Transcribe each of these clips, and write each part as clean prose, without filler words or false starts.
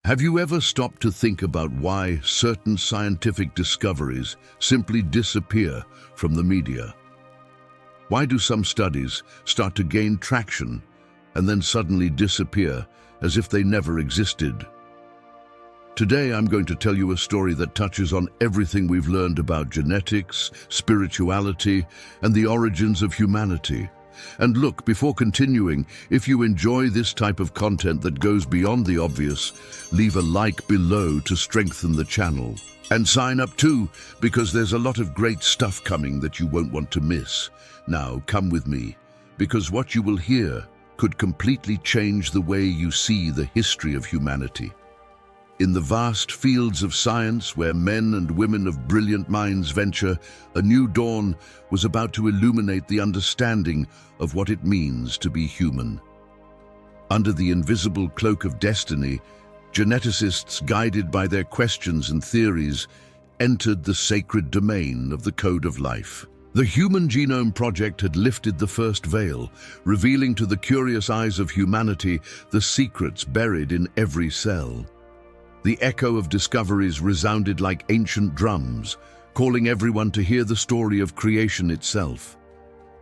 Have you ever stopped to think about why certain scientific discoveries simply disappear from the media? Why do some studies start to gain traction and then suddenly disappear as if they never existed? Today I'm going to tell you a story that touches on everything we've learned about genetics, spirituality, and the origins of humanity. And look, before continuing, if you enjoy this type of content that goes beyond the obvious, leave a like below to strengthen the channel. And sign up too, because there's a lot of great stuff coming that you won't want to miss. Now, come with me, because what you will hear could completely change the way you see the history of humanity. In the vast fields of science where men and women of brilliant minds venture, a new dawn was about to illuminate the understanding of what it means to be human. Under the invisible cloak of destiny, geneticists, guided by their questions and theories, entered the sacred domain of the code of life. The Human Genome Project had lifted the first veil, revealing to the curious eyes of humanity the secrets buried in every cell. The echo of discoveries resounded like ancient drums, calling everyone to hear the story of creation itself.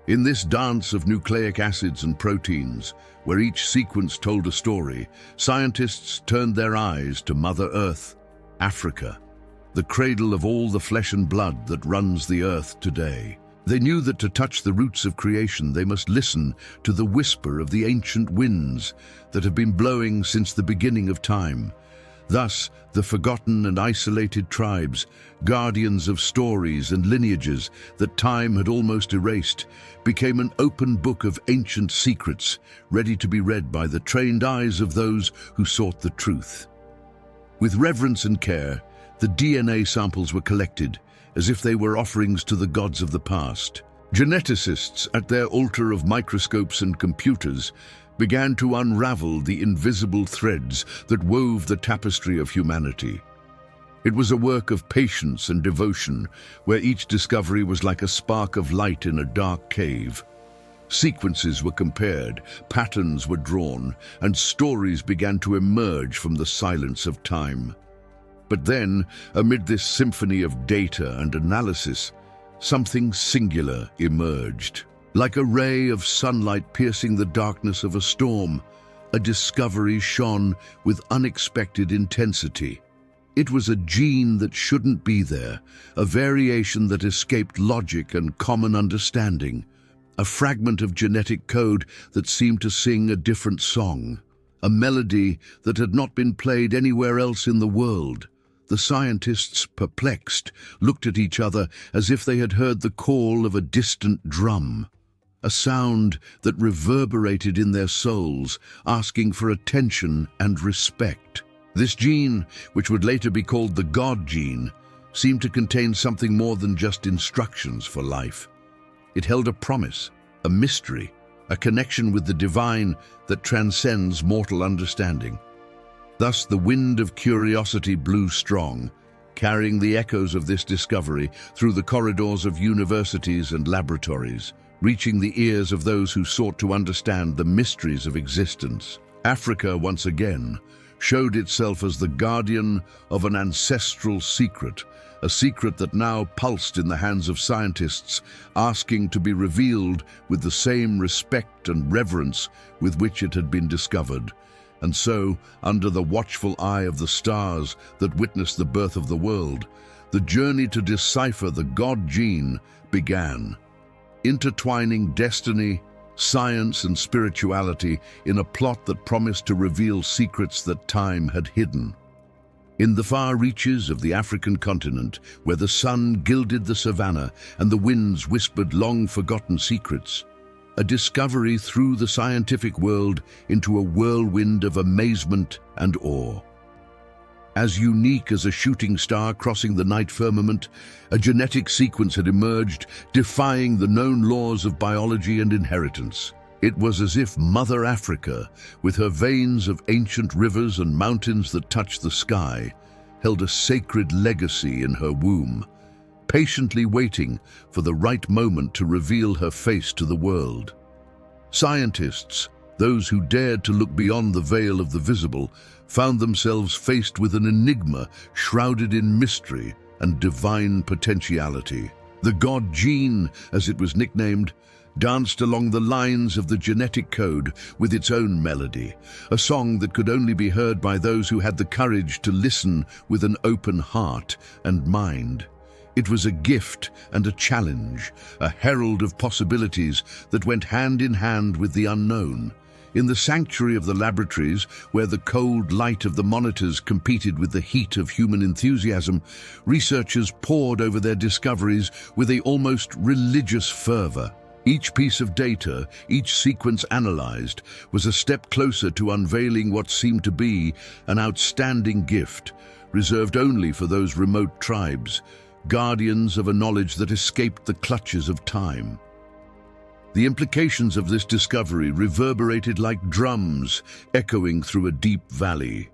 In this dance of nucleic acids and proteins, where each sequence told a story, scientists turned their eyes to Mother Earth, Africa, the cradle of all the flesh and blood that runs the earth today. They knew that to touch the roots of creation, they must listen to the whisper of the ancient winds that have been blowing since the beginning of time. Thus, the forgotten and isolated tribes, guardians of stories and lineages that time had almost erased, became an open book of ancient secrets, ready to be read by the trained eyes of those who sought the truth. With reverence and care, the DNA samples were collected, as if they were offerings to the gods of the past. Geneticists, at their altar of microscopes and computers, began to unravel the invisible threads that wove the tapestry of humanity. It was a work of patience and devotion, where each discovery was like a spark of light in a dark cave. Sequences were compared, patterns were drawn, and stories began to emerge from the silence of time. But then, amid this symphony of data and analysis, something singular emerged. Like a ray of sunlight piercing the darkness of a storm, a discovery shone with unexpected intensity. It was a gene that shouldn't be there, a variation that escaped logic and common understanding, a fragment of genetic code that seemed to sing a different song, a melody that had not been played anywhere else in the world. The scientists, perplexed, looked at each other as if they had heard the call of a distant drum. A sound that reverberated in their souls, asking for attention and respect. This gene, which would later be called the God gene, seemed to contain something more than just instructions for life. It held a promise, a mystery, a connection with the divine that transcends mortal understanding. Thus the wind of curiosity blew strong, carrying the echoes of this discovery through the corridors of universities and laboratories, reaching the ears of those who sought to understand the mysteries of existence. Africa, once again, showed itself as the guardian of an ancestral secret, a secret that now pulsed in the hands of scientists, asking to be revealed with the same respect and reverence with which it had been discovered. And so, under the watchful eye of the stars that witnessed the birth of the world, the journey to decipher the God gene began, intertwining destiny, science, and spirituality in a plot that promised to reveal secrets that time had hidden. In the far reaches of the African continent, where the sun gilded the savanna and the winds whispered long-forgotten secrets, a discovery threw the scientific world into a whirlwind of amazement and awe. As unique as a shooting star crossing the night firmament, a genetic sequence had emerged, defying the known laws of biology and inheritance. It was as if Mother Africa, with her veins of ancient rivers and mountains that touched the sky, held a sacred legacy in her womb, patiently waiting for the right moment to reveal her face to the world. Scientists, Those who dared to look beyond the veil of the visible found themselves faced with an enigma shrouded in mystery and divine potentiality. The god gene, as it was nicknamed, danced along the lines of the genetic code with its own melody, a song that could only be heard by those who had the courage to listen with an open heart and mind. It was a gift and a challenge, a herald of possibilities that went hand in hand with the unknown. In the sanctuary of the laboratories, where the cold light of the monitors competed with the heat of human enthusiasm, researchers pored over their discoveries with an almost religious fervor. Each piece of data, each sequence analyzed, was a step closer to unveiling what seemed to be an outstanding gift, reserved only for those remote tribes, guardians of a knowledge that escaped the clutches of time. The implications of this discovery reverberated like drums echoing through a deep valley.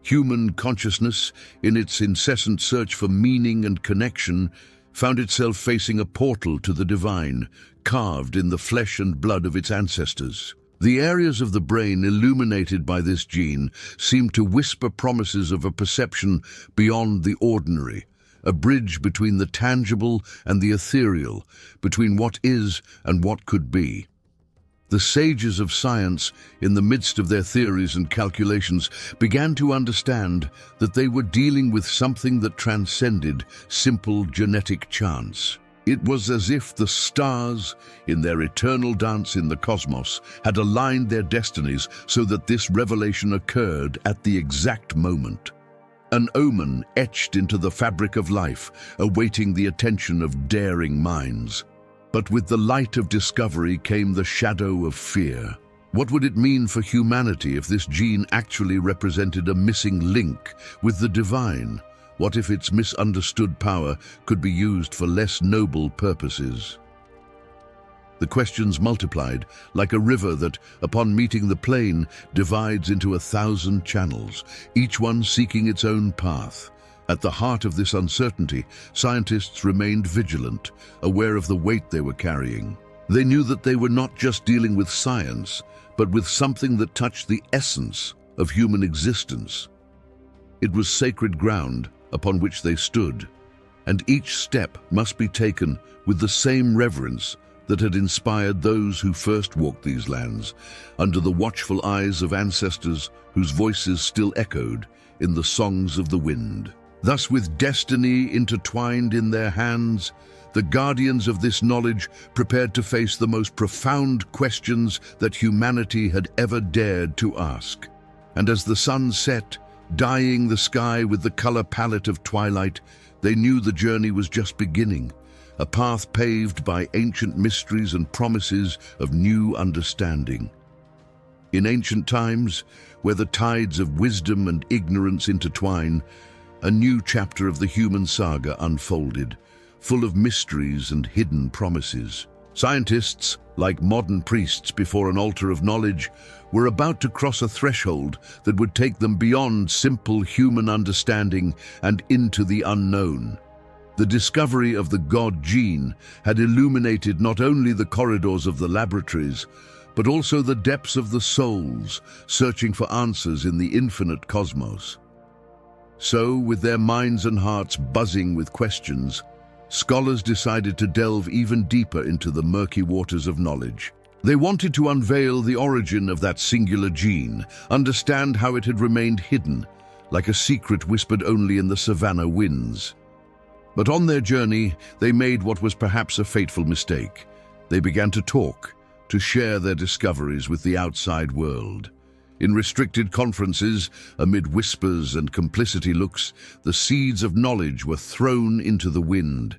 Human consciousness, in its incessant search for meaning and connection, found itself facing a portal to the divine, carved in the flesh and blood of its ancestors. The areas of the brain illuminated by this gene seemed to whisper promises of a perception beyond the ordinary, a bridge between the tangible and the ethereal, between what is and what could be. The sages of science, in the midst of their theories and calculations, began to understand that they were dealing with something that transcended simple genetic chance. It was as if the stars, in their eternal dance in the cosmos, had aligned their destinies so that this revelation occurred at the exact moment. An omen etched into the fabric of life, awaiting the attention of daring minds. But with the light of discovery came the shadow of fear. What would it mean for humanity if this gene actually represented a missing link with the divine? What if its misunderstood power could be used for less noble purposes? The questions multiplied, like a river that, upon meeting the plain, divides into 1,000 channels, each one seeking its own path. At the heart of this uncertainty, scientists remained vigilant, aware of the weight they were carrying. They knew that they were not just dealing with science, but with something that touched the essence of human existence. It was sacred ground upon which they stood, and each step must be taken with the same reverence that had inspired those who first walked these lands, under the watchful eyes of ancestors whose voices still echoed in the songs of the wind. Thus, with destiny intertwined in their hands, the guardians of this knowledge prepared to face the most profound questions that humanity had ever dared to ask. And as the sun set, dyeing the sky with the color palette of twilight, they knew the journey was just beginning, a path paved by ancient mysteries and promises of new understanding. In ancient times, where the tides of wisdom and ignorance intertwine, a new chapter of the human saga unfolded, full of mysteries and hidden promises. Scientists, like modern priests before an altar of knowledge, were about to cross a threshold that would take them beyond simple human understanding and into the unknown. The discovery of the God gene had illuminated not only the corridors of the laboratories, but also the depths of the souls, searching for answers in the infinite cosmos. So, with their minds and hearts buzzing with questions, scholars decided to delve even deeper into the murky waters of knowledge. They wanted to unveil the origin of that singular gene, understand how it had remained hidden, like a secret whispered only in the savanna winds. But on their journey, they made what was perhaps a fateful mistake. They began to talk, to share their discoveries with the outside world. In restricted conferences, amid whispers and complicity looks, the seeds of knowledge were thrown into the wind.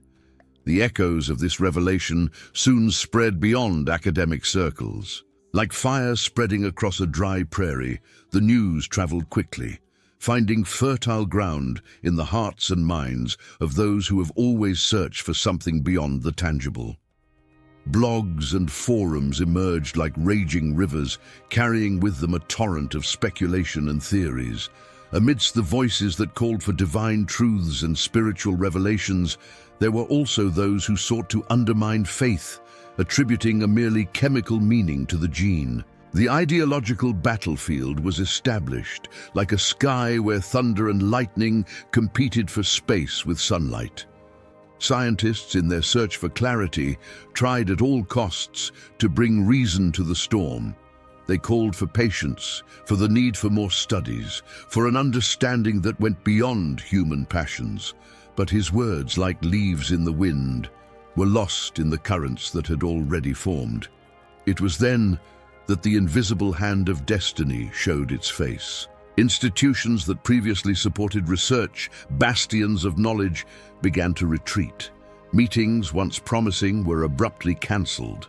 The echoes of this revelation soon spread beyond academic circles. Like fire spreading across a dry prairie, the news traveled quickly, finding fertile ground in the hearts and minds of those who have always searched for something beyond the tangible. Blogs and forums emerged like raging rivers, carrying with them a torrent of speculation and theories. Amidst the voices that called for divine truths and spiritual revelations, there were also those who sought to undermine faith, attributing a merely chemical meaning to the gene. The ideological battlefield was established, like a sky where thunder and lightning competed for space with sunlight. Scientists, in their search for clarity, tried at all costs to bring reason to the storm. They called for patience, for the need for more studies, for an understanding that went beyond human passions. But his words, like leaves in the wind, were lost in the currents that had already formed. It was then that the invisible hand of destiny showed its face. Institutions that previously supported research, bastions of knowledge, began to retreat. Meetings, once promising, were abruptly cancelled.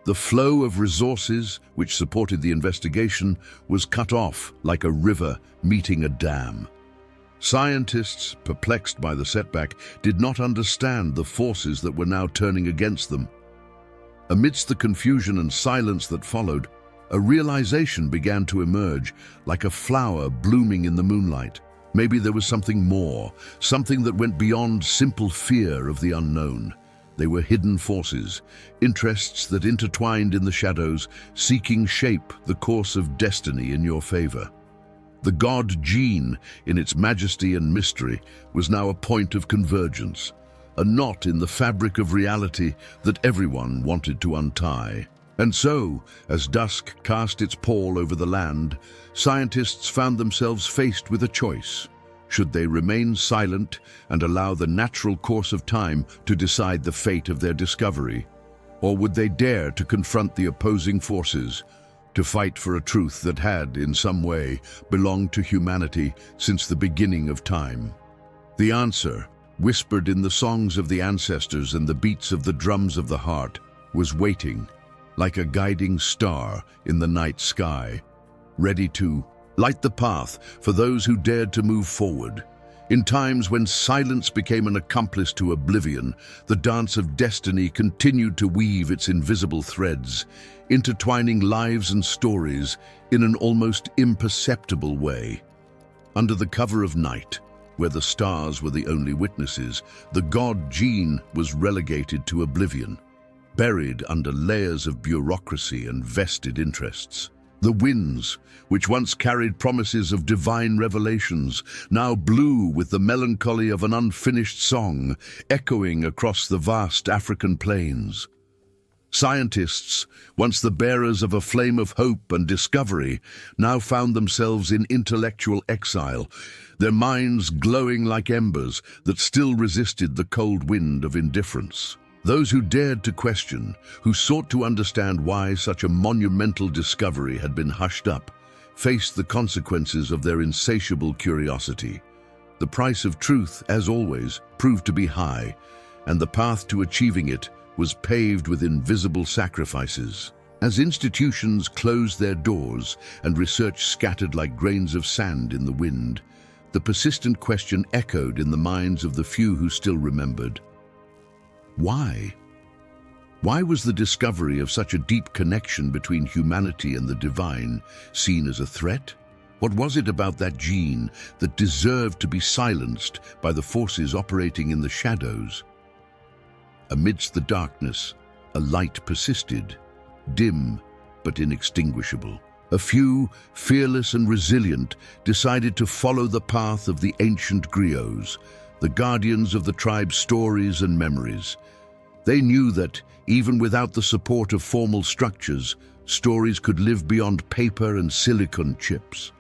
The flow of resources, which supported the investigation, was cut off like a river meeting a dam. Scientists, perplexed by the setback, did not understand the forces that were now turning against them. Amidst the confusion and silence that followed, a realization began to emerge, like a flower blooming in the moonlight. Maybe there was something more, something that went beyond simple fear of the unknown. They were hidden forces, interests that intertwined in the shadows, seeking shape the course of destiny in your favor. The god gene, in its majesty and mystery, was now a point of convergence, a knot in the fabric of reality that everyone wanted to untie. And so, as dusk cast its pall over the land, scientists found themselves faced with a choice. Should they remain silent and allow the natural course of time to decide the fate of their discovery? Or would they dare to confront the opposing forces, to fight for a truth that had, in some way, belonged to humanity since the beginning of time? The answer, whispered in the songs of the ancestors and the beats of the drums of the heart, was waiting, like a guiding star in the night sky, ready to light the path for those who dared to move forward. In times when silence became an accomplice to oblivion, the dance of destiny continued to weave its invisible threads, intertwining lives and stories in an almost imperceptible way. Under the cover of night, where the stars were the only witnesses, the god Gene was relegated to oblivion, buried under layers of bureaucracy and vested interests. The winds, which once carried promises of divine revelations, now blew with the melancholy of an unfinished song, echoing across the vast African plains. Scientists, once the bearers of a flame of hope and discovery, now found themselves in intellectual exile, their minds glowing like embers that still resisted the cold wind of indifference. Those who dared to question, who sought to understand why such a monumental discovery had been hushed up, faced the consequences of their insatiable curiosity. The price of truth, as always, proved to be high, and the path to achieving it was paved with invisible sacrifices. As institutions closed their doors and research scattered like grains of sand in the wind, the persistent question echoed in the minds of the few who still remembered. Why? Why was the discovery of such a deep connection between humanity and the divine seen as a threat? What was it about that gene that deserved to be silenced by the forces operating in the shadows? Amidst the darkness, a light persisted, dim but inextinguishable. A few, fearless and resilient, decided to follow the path of the ancient griots, the guardians of the tribe's stories and memories. They knew that, even without the support of formal structures, stories could live beyond paper and silicon chips.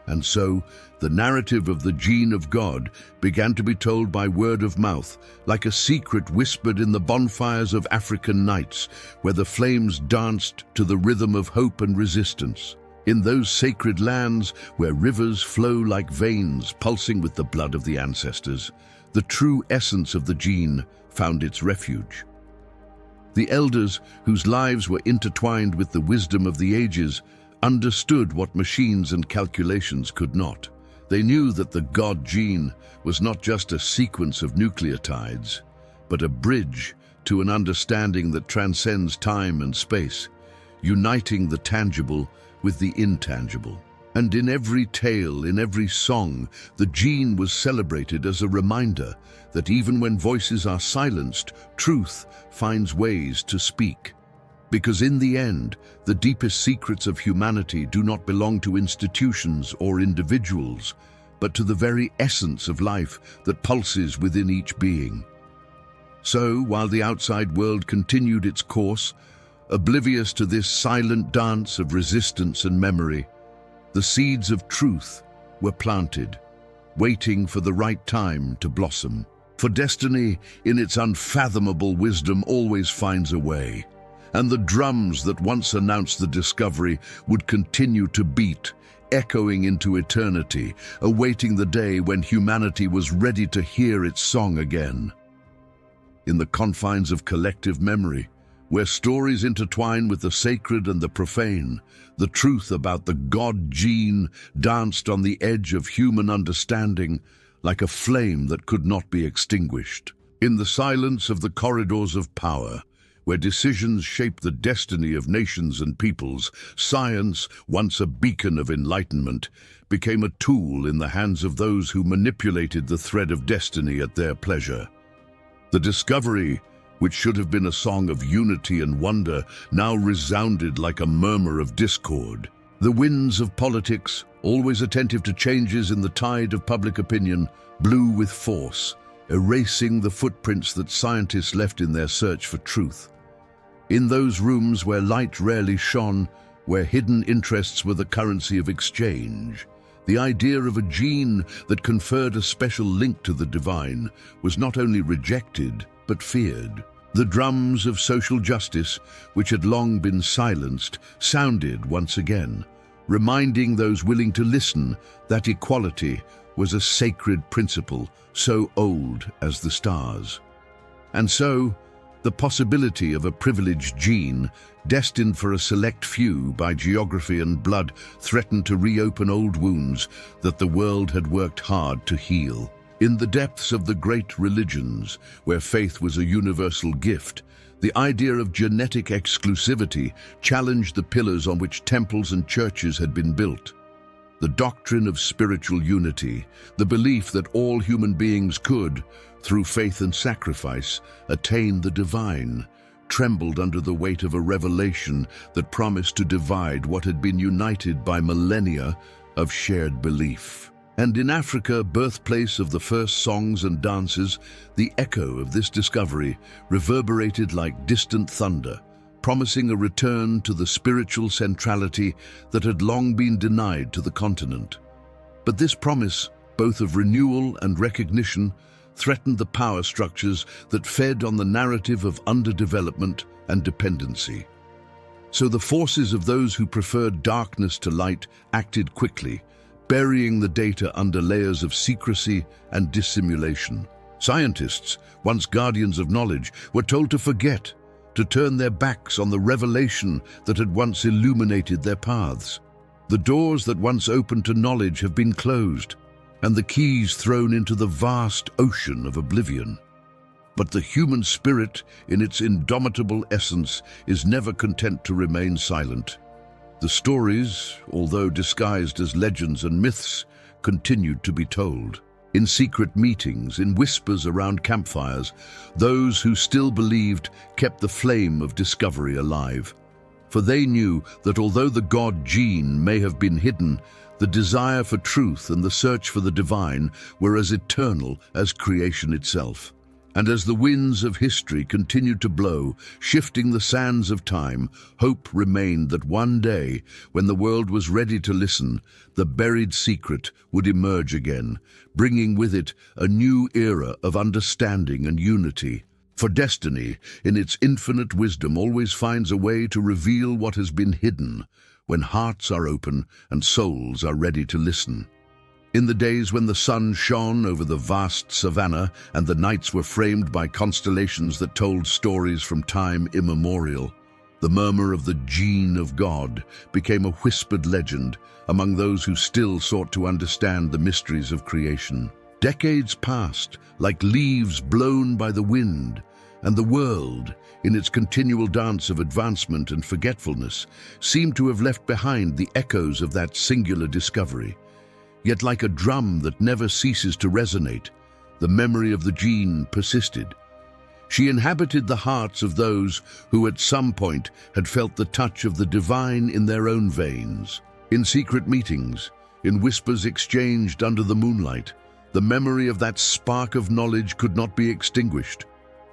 And so, the narrative of the gene of God began to be told by word of mouth, like a secret whispered in the bonfires of African nights, where the flames danced to the rhythm of hope and resistance. In those sacred lands where rivers flow like veins pulsing with the blood of the ancestors, the true essence of the gene found its refuge. The elders, whose lives were intertwined with the wisdom of the ages, understood what machines and calculations could not. They knew that the God gene was not just a sequence of nucleotides, but a bridge to an understanding that transcends time and space, uniting the tangible with the intangible. And in every tale, in every song, the gene was celebrated as a reminder that even when voices are silenced, truth finds ways to speak. Because in the end, the deepest secrets of humanity do not belong to institutions or individuals, but to the very essence of life that pulses within each being. So, while the outside world continued its course, oblivious to this silent dance of resistance and memory, the seeds of truth were planted, waiting for the right time to blossom. For destiny, in its unfathomable wisdom, always finds a way, and the drums that once announced the discovery would continue to beat, echoing into eternity, awaiting the day when humanity was ready to hear its song again. In the confines of collective memory, where stories intertwine with the sacred and the profane, the truth about the God gene danced on the edge of human understanding like a flame that could not be extinguished. In the silence of the corridors of power, where decisions shape the destiny of nations and peoples, science, once a beacon of enlightenment, became a tool in the hands of those who manipulated the thread of destiny at their pleasure. The discovery, which should have been a song of unity and wonder, now resounded like a murmur of discord. The winds of politics, always attentive to changes in the tide of public opinion, blew with force, erasing the footprints that scientists left in their search for truth. In those rooms where light rarely shone, where hidden interests were the currency of exchange, the idea of a gene that conferred a special link to the divine was not only rejected, but feared. The drums of social justice, which had long been silenced, sounded once again, reminding those willing to listen that equality was a sacred principle so old as the stars. And so, the possibility of a privileged gene, destined for a select few by geography and blood, threatened to reopen old wounds that the world had worked hard to heal. In the depths of the great religions, where faith was a universal gift, the idea of genetic exclusivity challenged the pillars on which temples and churches had been built. The doctrine of spiritual unity, the belief that all human beings could, through faith and sacrifice, attain the divine, trembled under the weight of a revelation that promised to divide what had been united by millennia of shared belief. And in Africa, birthplace of the first songs and dances, the echo of this discovery reverberated like distant thunder, promising a return to the spiritual centrality that had long been denied to the continent. But this promise, both of renewal and recognition, threatened the power structures that fed on the narrative of underdevelopment and dependency. So the forces of those who preferred darkness to light acted quickly, burying the data under layers of secrecy and dissimulation. Scientists, once guardians of knowledge, were told to forget, to turn their backs on the revelation that had once illuminated their paths. The doors that once opened to knowledge have been closed, and the keys thrown into the vast ocean of oblivion. But the human spirit, in its indomitable essence, is never content to remain silent. The stories, although disguised as legends and myths, continued to be told. In secret meetings, in whispers around campfires, those who still believed kept the flame of discovery alive. For they knew that although the God gene may have been hidden, the desire for truth and the search for the divine were as eternal as creation itself. And as the winds of history continued to blow, shifting the sands of time, hope remained that one day, when the world was ready to listen, the buried secret would emerge again, bringing with it a new era of understanding and unity. For destiny, in its infinite wisdom, always finds a way to reveal what has been hidden, when hearts are open and souls are ready to listen. In the days when the sun shone over the vast savanna and the nights were framed by constellations that told stories from time immemorial, the murmur of the gene of God became a whispered legend among those who still sought to understand the mysteries of creation. Decades passed, like leaves blown by the wind, and the world, in its continual dance of advancement and forgetfulness, seemed to have left behind the echoes of that singular discovery. Yet like a drum that never ceases to resonate, the memory of the gene persisted. She inhabited the hearts of those who at some point had felt the touch of the divine in their own veins. In secret meetings, in whispers exchanged under the moonlight, the memory of that spark of knowledge could not be extinguished.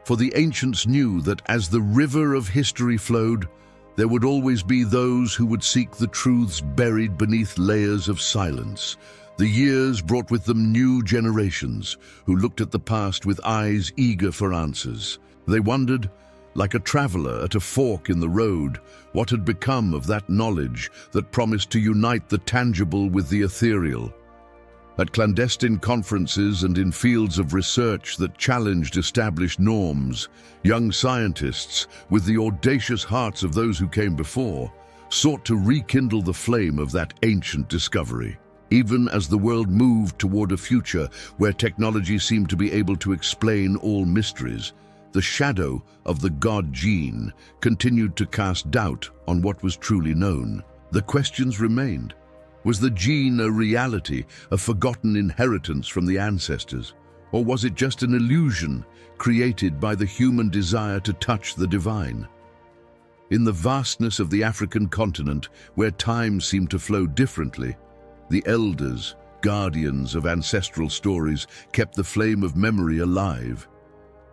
For the ancients knew that as the river of history flowed, there would always be those who would seek the truths buried beneath layers of silence. The years brought with them new generations who looked at the past with eyes eager for answers. They wondered, like a traveler at a fork in the road, what had become of that knowledge that promised to unite the tangible with the ethereal. At clandestine conferences and in fields of research that challenged established norms, young scientists, with the audacious hearts of those who came before, sought to rekindle the flame of that ancient discovery. Even as the world moved toward a future where technology seemed to be able to explain all mysteries, the shadow of the God gene continued to cast doubt on what was truly known. The questions remained. Was the gene a reality, a forgotten inheritance from the ancestors? Or was it just an illusion created by the human desire to touch the divine? In the vastness of the African continent, where time seemed to flow differently, the elders, guardians of ancestral stories, kept the flame of memory alive.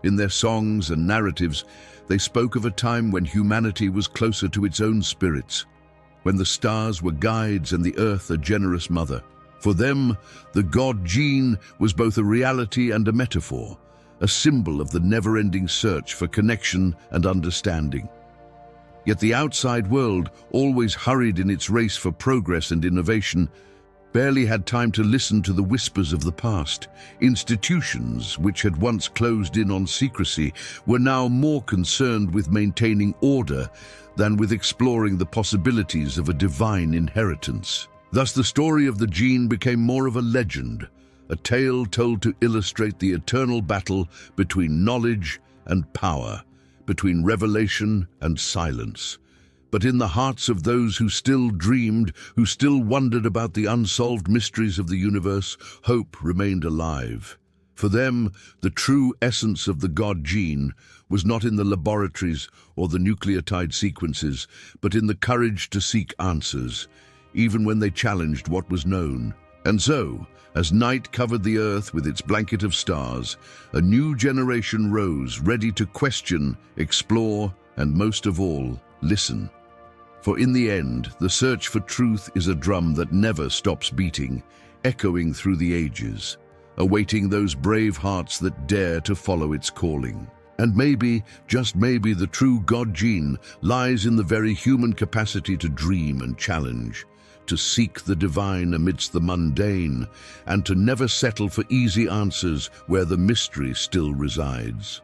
In their songs and narratives, they spoke of a time when humanity was closer to its own spirits, when the stars were guides and the earth a generous mother. For them, the God gene was both a reality and a metaphor, a symbol of the never-ending search for connection and understanding. Yet the outside world, always hurried in its race for progress and innovation, barely had time to listen to the whispers of the past. Institutions, which had once closed in on secrecy, were now more concerned with maintaining order than with exploring the possibilities of a divine inheritance. Thus, the story of the gene became more of a legend, a tale told to illustrate the eternal battle between knowledge and power, between revelation and silence. But in the hearts of those who still dreamed, who still wondered about the unsolved mysteries of the universe, hope remained alive. For them, the true essence of the God gene was not in the laboratories or the nucleotide sequences, but in the courage to seek answers, even when they challenged what was known. And so, as night covered the earth with its blanket of stars, a new generation rose, ready to question, explore, and most of all, listen. For in the end, the search for truth is a drum that never stops beating, echoing through the ages, awaiting those brave hearts that dare to follow its calling. And maybe, just maybe, the true God gene lies in the very human capacity to dream and challenge, to seek the divine amidst the mundane, and to never settle for easy answers where the mystery still resides.